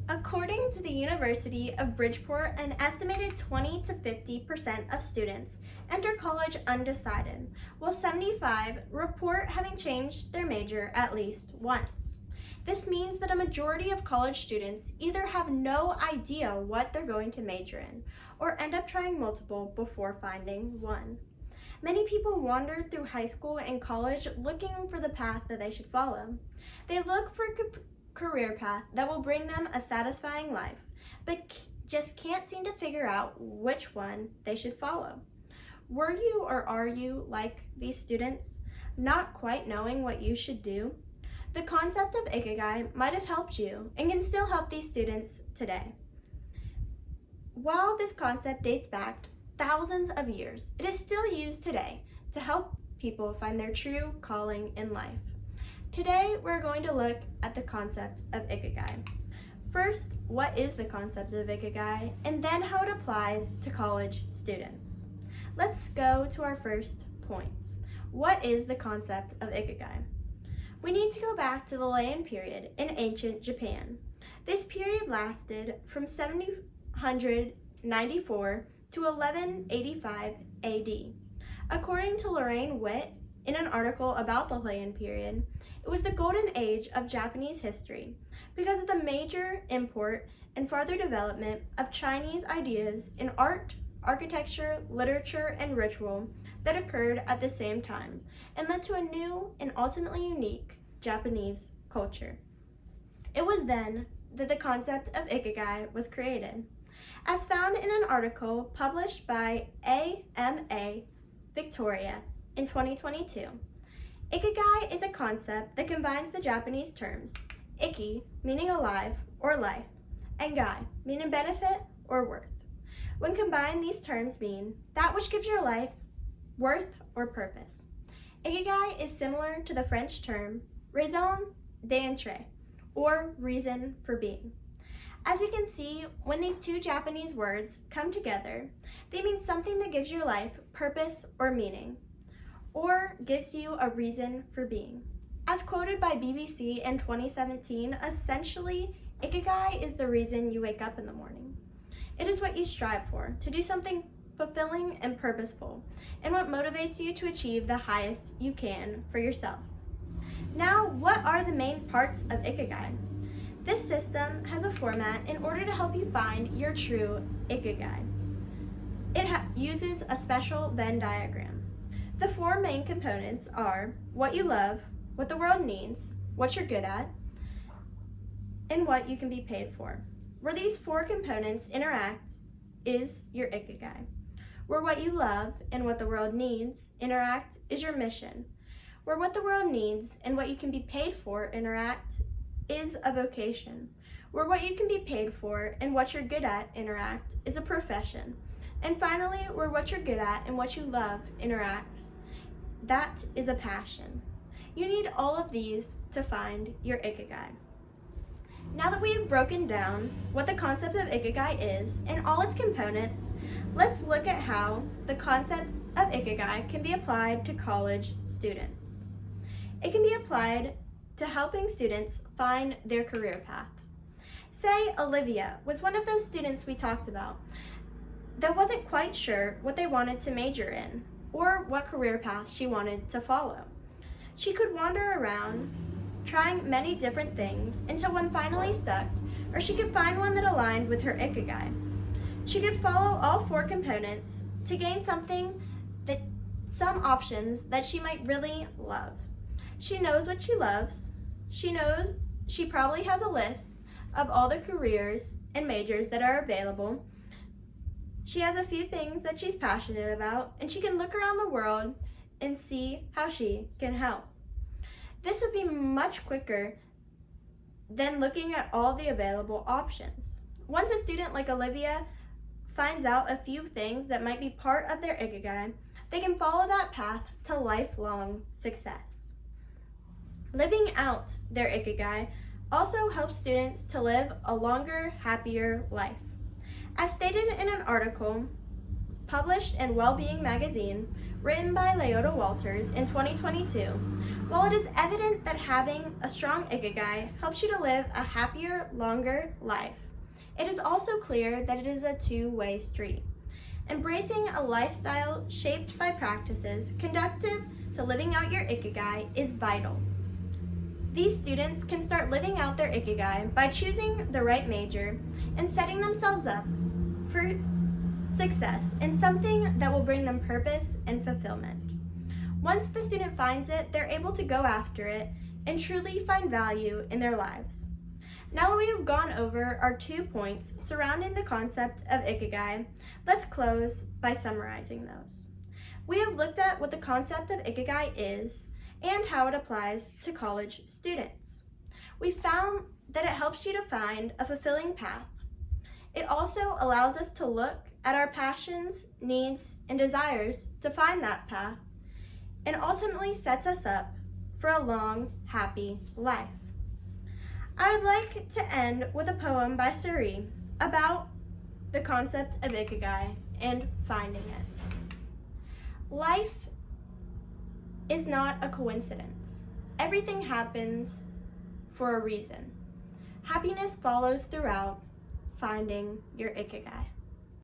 According to the University of Bridgeport, an estimated 20 to 50% of students enter college undecided, while 75 report having changed their major at least once. This means that a majority of college students either have no idea what they're going to major in or end up trying multiple before finding one. Many people wander through high school and college looking for the path that they should follow. They look for career path that will bring them a satisfying life, but just can't seem to figure out which one they should follow. Were you or are you like these students, not quite knowing what you should do? The concept of Ikigai might have helped you and can still help these students today. While this concept dates back thousands of years, it is still used today to help people find their true calling in life. Today, we're going to look at the concept of Ikigai. First, what is the concept of Ikigai, and then how it applies to college students. Let's go to our first point. What is the concept of Ikigai? We need to go back to the Heian period in ancient Japan. This period lasted from 794 to 1185 AD. According to Lorraine Witt, in an article about the Heian period, it was the golden age of Japanese history because of the major import and further development of Chinese ideas in art, architecture, literature, and ritual that occurred at the same time and led to a new and ultimately unique Japanese culture. It was then that the concept of Ikigai was created. As found in an article published by AMA Victoria in 2022, Ikigai is a concept that combines the Japanese terms Iki, meaning alive or life, and Gai, meaning benefit or worth. When combined, these terms mean that which gives your life worth or purpose. Ikigai is similar to the French term raison d'être, or reason for being. As we can see, when these two Japanese words come together, they mean something that gives your life purpose or meaning, or gives you a reason for being. As quoted by BBC in 2017, essentially, Ikigai is the reason you wake up in the morning. It is what you strive for, to do something fulfilling and purposeful, and what motivates you to achieve the highest you can for yourself. Now, what are the main parts of Ikigai? This system has a format in order to help you find your true Ikigai. It uses a special Venn diagram. The four main components are what you love, what the world needs, what you're good at, and what you can be paid for. Where these four components interact is your Ikigai. Where what you love and what the world needs interact is your mission. Where what the world needs and what you can be paid for interact is a vocation. Where what you can be paid for and what you're good at interact is a profession. And finally, where what you're good at and what you love interacts, that is a passion. You need all of these to find your Ikigai. Now that we've broken down what the concept of Ikigai is and all its components, let's look at how the concept of Ikigai can be applied to college students. It can be applied to helping students find their career path. Say Olivia was one of those students we talked about that wasn't quite sure what they wanted to major in or what career path she wanted to follow. She could wander around trying many different things until one finally stuck, or she could find one that aligned with her Ikigai. She could follow all four components to gain some options that she might really love. She knows what she loves. She knows she probably has a list of all the careers and majors that are available. She has a few things that she's passionate about, and she can look around the world and see how she can help. This would be much quicker than looking at all the available options. Once a student like Olivia finds out a few things that might be part of their Ikigai, they can follow that path to lifelong success. Living out their Ikigai also helps students to live a longer, happier life. As stated in an article published in Wellbeing magazine, written by Leota Walters in 2022, while it is evident that having a strong Ikigai helps you to live a happier, longer life, it is also clear that it is a two-way street. Embracing a lifestyle shaped by practices conducive to living out your Ikigai is vital. These students can start living out their Ikigai by choosing the right major and setting themselves up for success in something that will bring them purpose and fulfillment. Once the student finds it, they're able to go after it and truly find value in their lives. Now that we have gone over our 2 points surrounding the concept of Ikigai, let's close by summarizing those. We have looked at what the concept of Ikigai is and how it applies to college students. We found that it helps you to find a fulfilling path. It also allows us to look at our passions, needs, and desires to find that path, and ultimately sets us up for a long, happy life. I would like to end with a poem by Suri about the concept of Ikigai and finding it. Life is not a coincidence. Everything happens for a reason. Happiness follows throughout finding your Ikigai.